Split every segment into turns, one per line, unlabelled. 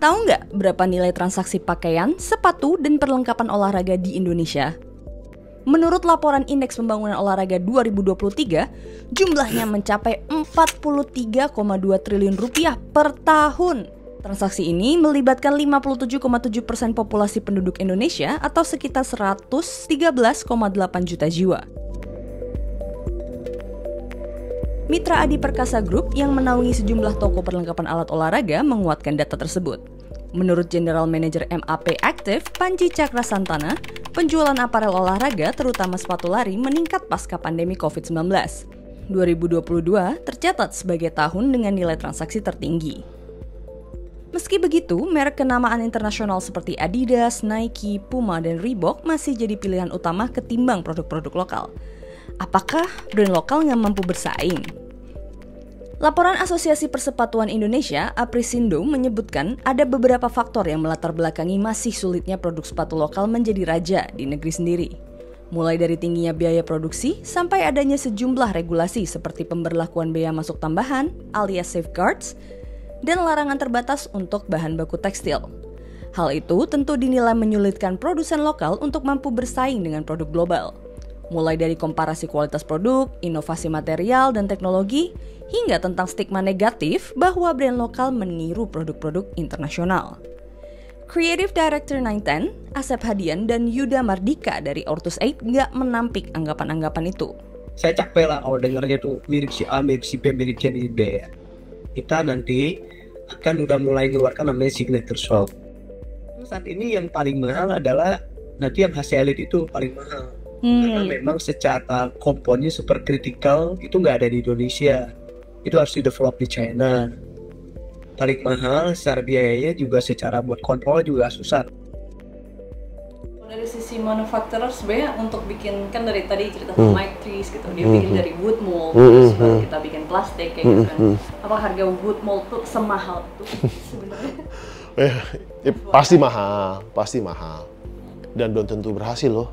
Tahu nggak berapa nilai transaksi pakaian, sepatu, dan perlengkapan olahraga di Indonesia? Menurut laporan Indeks Pembangunan Olahraga 2023, jumlahnya mencapai 43,2 triliun rupiah per tahun. Transaksi ini melibatkan 57,7% populasi penduduk Indonesia atau sekitar 113,8 juta jiwa. Mitra Adi Perkasa Group yang menaungi sejumlah toko perlengkapan alat olahraga menguatkan data tersebut. Menurut General Manager MAP Active, Panji Cakrasantana, penjualan aparel olahraga terutama sepatu lari meningkat pasca pandemi COVID-19. 2022 tercatat sebagai tahun dengan nilai transaksi tertinggi. Meski begitu, merek kenamaan internasional seperti Adidas, Nike, Puma, dan Reebok masih jadi pilihan utama ketimbang produk-produk lokal. Apakah brand lokal nggak mampu bersaing? Laporan Asosiasi Persepatuan Indonesia, Aprisindo, menyebutkan ada beberapa faktor yang melatar belakangi masih sulitnya produk sepatu lokal menjadi raja di negeri sendiri. Mulai dari tingginya biaya produksi sampai adanya sejumlah regulasi seperti pemberlakuan bea masuk tambahan alias safeguards dan larangan terbatas untuk bahan baku tekstil. Hal itu tentu dinilai menyulitkan produsen lokal untuk mampu bersaing dengan produk global. Mulai dari komparasi kualitas produk, inovasi material dan teknologi, hingga tentang stigma negatif bahwa brand lokal meniru produk-produk internasional. Creative Director 910, Asep Hadian dan Yuda Mardika dari Ortus 8 nggak menampik anggapan-anggapan itu.
Saya capek lah kalau dengarnya tuh mirip si A, mirip si B, mirip si D. Kita nanti akan udah mulai mengeluarkan namanya signature shop. Saat ini yang paling mahal adalah nanti yang HC Elite itu paling mahal. Karena memang secara komponnya super kritikal itu nggak ada di Indonesia. Itu harus di-develop di China. Paling mahal secara biayanya juga secara buat kontrol juga susah.
Dari sisi manufacturer sebenarnya untuk bikin, kan dari tadi cerita Mike Trees gitu, dia bikin dari wood mold, terus baru kita bikin plastik kayak gitu kan. Apa harga wood mold tuh semahal itu sebenarnya?
Pasti mahal. Dan belum tentu berhasil loh.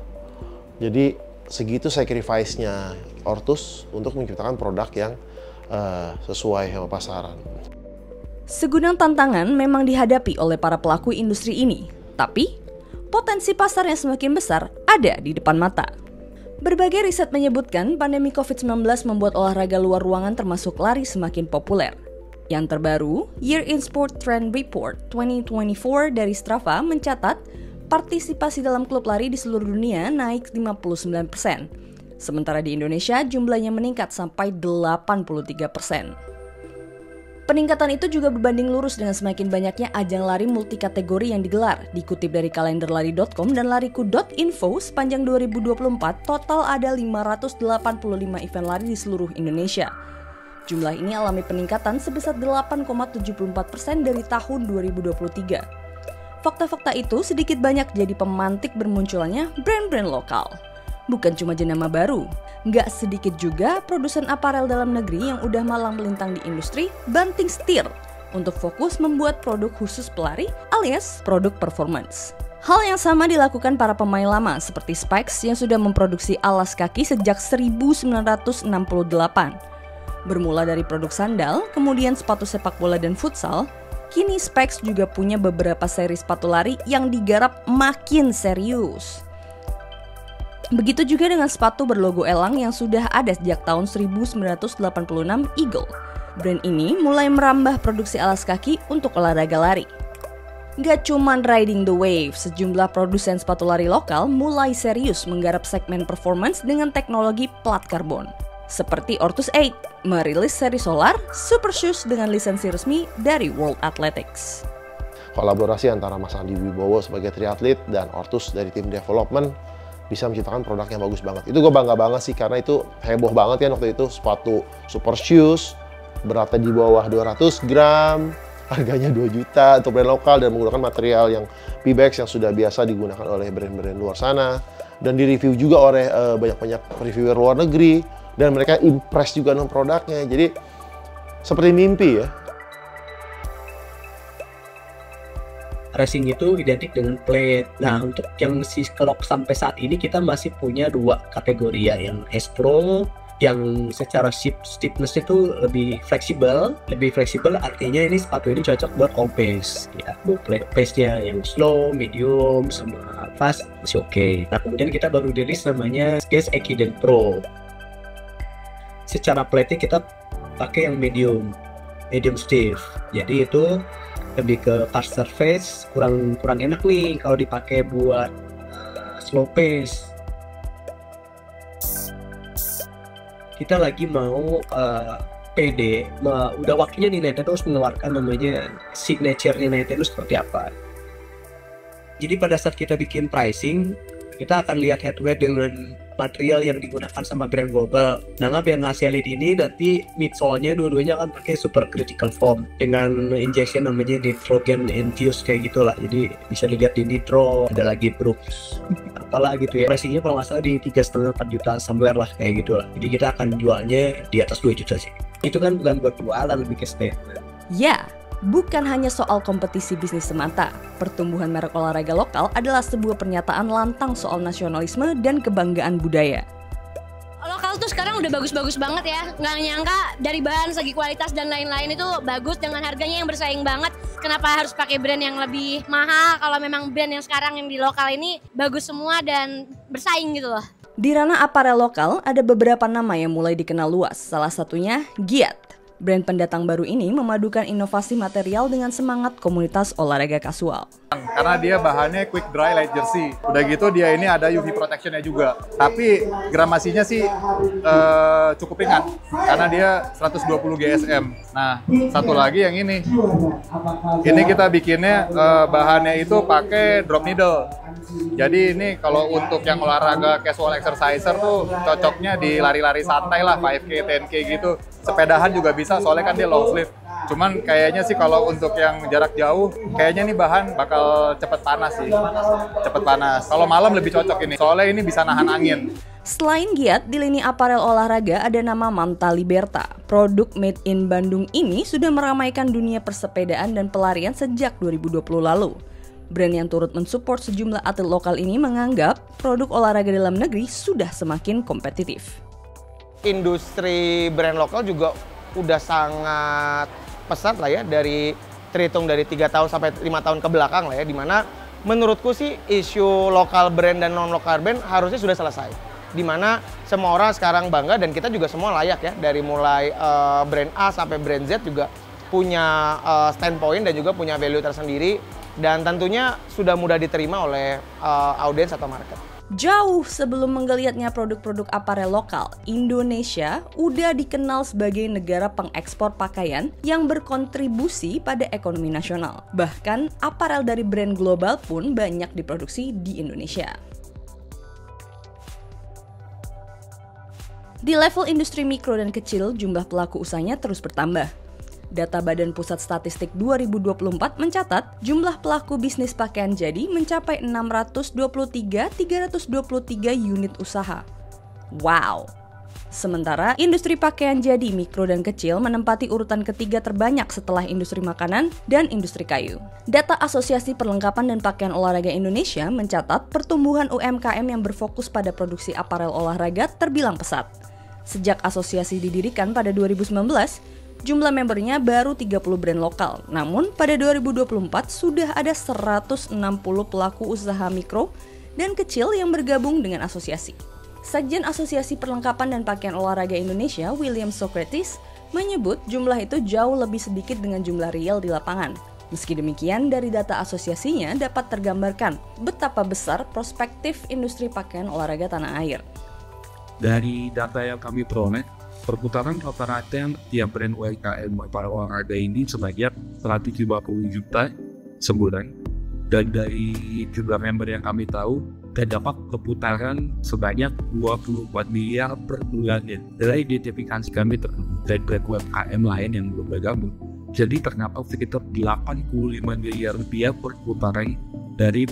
Jadi segitu sacrifice-nya Ortus untuk menciptakan produk yang sesuai sama pasaran.
Segudang tantangan memang dihadapi oleh para pelaku industri ini, tapi potensi pasar yang semakin besar ada di depan mata. Berbagai riset menyebutkan pandemi COVID-19 membuat olahraga luar ruangan termasuk lari semakin populer. Yang terbaru, Year in Sport Trend Report 2024 dari Strava mencatat partisipasi dalam klub lari di seluruh dunia naik 59%. Sementara di Indonesia jumlahnya meningkat sampai 83%. Peningkatan itu juga berbanding lurus dengan semakin banyaknya ajang lari multikategori yang digelar. Dikutip dari kalenderlari.com dan lariku.info, sepanjang 2024 total ada 585 event lari di seluruh Indonesia. Jumlah ini alami peningkatan sebesar 8,74% dari tahun 2023. Fakta-fakta itu sedikit banyak jadi pemantik bermunculannya brand-brand lokal. Bukan cuma jenama baru, nggak sedikit juga produsen aparel dalam negeri yang udah malang melintang di industri banting setir untuk fokus membuat produk khusus pelari alias produk performance. Hal yang sama dilakukan para pemain lama seperti Spikes yang sudah memproduksi alas kaki sejak 1968. Bermula dari produk sandal, kemudian sepatu sepak bola dan futsal, kini Spikes juga punya beberapa seri sepatu lari yang digarap makin serius. Begitu juga dengan sepatu berlogo elang yang sudah ada sejak tahun 1986 Eagle. Brand ini mulai merambah produksi alas kaki untuk olahraga lari. Gak cuman riding the wave, sejumlah produsen sepatu lari lokal mulai serius menggarap segmen performance dengan teknologi plat karbon. Seperti Ortus 8, merilis seri solar Super Shoes dengan lisensi resmi dari World Athletics.
Kolaborasi antara Mas Andi Wibowo sebagai triatlet dan Ortus dari tim development bisa menciptakan produk yang bagus banget. Itu gue bangga banget sih, karena itu heboh banget ya waktu itu. Sepatu Super Shoes, beratnya di bawah 200 gram, harganya 2 juta untuk brand lokal dan menggunakan material yang Pebax yang sudah biasa digunakan oleh brand-brand luar sana. Dan direview juga oleh banyak-banyak reviewer luar negeri. Dan mereka impress juga dengan produknya. Jadi seperti mimpi ya.
Racing itu identik dengan plate. Nah, untuk yang kalau sampai saat ini kita masih punya 2 kategori ya, yang S Pro yang secara stiffness itu lebih fleksibel. Lebih fleksibel artinya ini sepatu ini cocok buat all pace ya. Pace-nya yang slow, medium, sama fast masih oke. Nah kemudian kita baru rilis namanya Skechers Ekiden Pro. Secara plate kita pakai yang medium stiff. Jadi itu lebih ke fast surface, kurang enak nih kalau dipakai buat slow pace. Kita lagi mau PD, udah waktunya nih Nintendo harus mengeluarkan namanya signature-nya Nintendo seperti apa. Jadi pada saat kita bikin pricing, kita akan lihat head to head dengan material yang digunakan sama brand global. Nah, yang ngasilin ini nanti midsole-nya dua-duanya akan pakai super critical foam dengan injection namanya nitrogen infused kayak gitulah. Jadi bisa dilihat di Nitro, ada lagi Brooks, apalah gitu ya. Pricingnya kalau nggak salah di 3,5-4 juta somewhere lah kayak gitulah. Jadi kita akan jualnya di atas 2 juta sih. Itu kan bukan buat jualan, lebih ke statement.
Ya, bukan hanya soal kompetisi bisnis semata. Pertumbuhan merek olahraga lokal adalah sebuah pernyataan lantang soal nasionalisme dan kebanggaan budaya.
Lokal tuh sekarang udah bagus-bagus banget ya. Nggak nyangka dari bahan, segi kualitas dan lain-lain itu bagus dengan harganya yang bersaing banget. Kenapa harus pakai brand yang lebih mahal kalau memang brand yang sekarang yang di lokal ini bagus semua dan bersaing gitu loh.
Di ranah aparel lokal ada beberapa nama yang mulai dikenal luas. Salah satunya Giat. Brand pendatang baru ini memadukan inovasi material dengan semangat komunitas olahraga kasual.
Karena dia bahannya quick dry light jersey. Udah gitu dia ini ada UV protectionnya juga. Tapi gramasinya sih cukup ringan. Karena dia 120 GSM. Nah, satu lagi yang ini. Ini kita bikinnya bahannya itu pakai drop needle. Jadi ini kalau untuk yang olahraga casual exerciser tuh cocoknya di lari-lari santai lah, 5K, 10K gitu. Sepedahan juga bisa, soalnya kan dia long sleeve. Cuman kayaknya sih kalau untuk yang jarak jauh, kayaknya nih bahan bakal cepet panas sih. Cepet panas. Kalau malam lebih cocok ini, soalnya ini bisa nahan angin.
Selain Giat, di lini aparel olahraga ada nama Manta Liberta. Produk made in Bandung ini sudah meramaikan dunia persepedaan dan pelarian sejak 2020 lalu. Brand yang turut mensupport sejumlah atlet lokal ini menganggap produk olahraga dalam negeri sudah semakin kompetitif.
Industri brand lokal juga udah sangat pesat lah ya, terhitung dari 3 tahun sampai 5 tahun ke belakang lah ya, dimana menurutku sih isu lokal brand dan non lokal brand harusnya sudah selesai, dimana semua orang sekarang bangga dan kita juga semua layak ya, dari mulai brand A sampai brand Z juga punya standpoint dan juga punya value tersendiri, dan tentunya sudah mudah diterima oleh audiens atau market.
Jauh sebelum menggeliatnya produk-produk aparel lokal, Indonesia udah dikenal sebagai negara pengekspor pakaian yang berkontribusi pada ekonomi nasional. Bahkan aparel dari brand global pun banyak diproduksi di Indonesia. Di level industri mikro dan kecil, jumlah pelaku usahanya terus bertambah. Data Badan Pusat Statistik 2024 mencatat jumlah pelaku bisnis pakaian jadi mencapai 323 unit usaha. Wow! Sementara industri pakaian jadi mikro dan kecil menempati urutan ketiga terbanyak setelah industri makanan dan industri kayu. Data Asosiasi Perlengkapan dan Pakaian Olahraga Indonesia mencatat pertumbuhan UMKM yang berfokus pada produksi aparel olahraga terbilang pesat. Sejak asosiasi didirikan pada 2019, jumlah membernya baru 30 brand lokal. Namun pada 2024 sudah ada 160 pelaku usaha mikro dan kecil yang bergabung dengan asosiasi. Sekjen Asosiasi Perlengkapan dan Pakaian Olahraga Indonesia, William Socrates, menyebut jumlah itu jauh lebih sedikit dengan jumlah real di lapangan. Meski demikian, dari data asosiasinya dapat tergambarkan betapa besar prospektif industri pakaian olahraga tanah air.
Dari data yang kami peroleh, perputaran rata-rata tiap brand UMKM para olahraga ini sebanyak 150 juta sebulan. Dan dari jumlah member yang kami tahu, terdapat perputaran sebanyak 24 miliar per bulannya. Dari identifikasi kami dari brand UMKM lain yang belum bergabung, jadi terdapat sekitar 85 miliar rupiah per putaran dari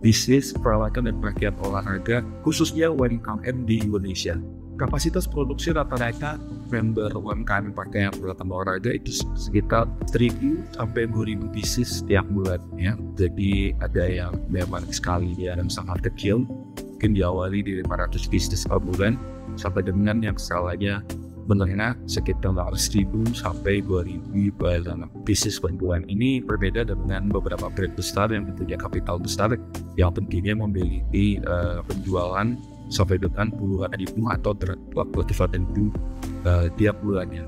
bisnis peralatan dan pakaian olahraga, khususnya UMKM di Indonesia. Kapasitas produksi rata-rata member UMKM pakaian peralatan olahraga itu sekitar 1.000 sampai 2.000 pieces setiap bulan ya. Jadi ada yang memang sekali ya, dan sangat kecil, mungkin diawali di 500 bisnis per bulan sampai dengan yang skalanya menengah sekitar 100.000 sampai 2.000 bisnis per bulan. Ini berbeda dengan beberapa brand besar yang tentunya kapital besar yang tentunya memiliki penjualan sampai dengan puluhan ribu atau ratusan ribu tiap bulannya.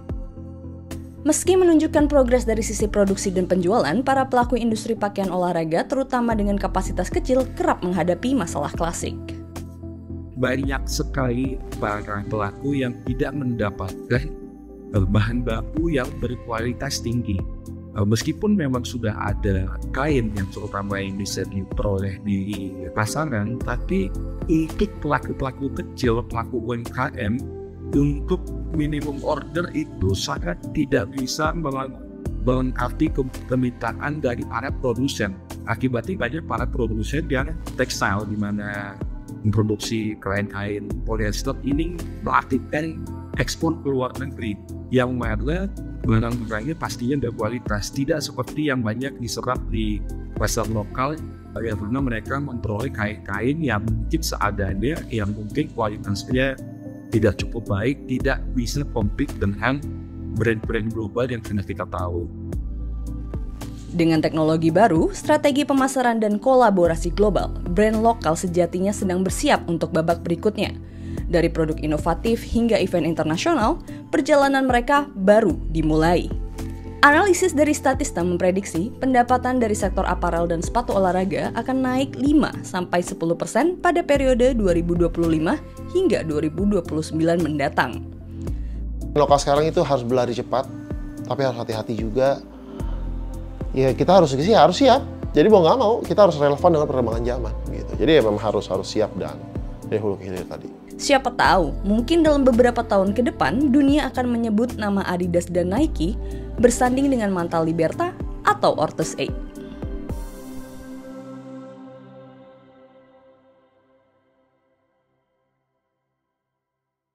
Meski menunjukkan progres dari sisi produksi dan penjualan, para pelaku industri pakaian olahraga terutama dengan kapasitas kecil kerap menghadapi masalah klasik.
Banyak sekali para pelaku yang tidak mendapatkan bahan baku yang berkualitas tinggi. Meskipun memang sudah ada kain yang terutama yang bisa diperoleh di pasaran, tapi untuk pelaku-pelaku kecil, pelaku UMKM, untuk minimum order itu sangat tidak bisa melengkapi permintaan dari para produsen. Akibatnya banyak para produsen yang tekstil di mana memproduksi kain polyester ini melakukan ekspor ke luar negeri yang mana barang-barangnya pastinya berkualitas, tidak seperti yang banyak diserap di pasar lokal karena mereka memperoleh kain-kain yang mungkin seadanya, yang mungkin kualitasnya tidak cukup baik, tidak bisa compete dengan brand-brand global yang sudah kita tahu.
Dengan teknologi baru, strategi pemasaran dan kolaborasi global, brand lokal sejatinya sedang bersiap untuk babak berikutnya. Dari produk inovatif hingga event internasional, perjalanan mereka baru dimulai. Analisis dari Statista memprediksi pendapatan dari sektor aparel dan sepatu olahraga akan naik 5-10% pada periode 2025 hingga 2029 mendatang.
Lokal sekarang itu harus berlari cepat, tapi harus hati-hati juga. Ya kita harus siap. Jadi mau nggak mau kita harus relevan dengan perkembangan zaman gitu. Jadi ya memang harus siap dan dari hulu ke hilir tadi.
Siapa tahu, mungkin dalam beberapa tahun ke depan dunia akan menyebut nama Adidas dan Nike bersanding dengan mantel Liberta atau Ortus 8.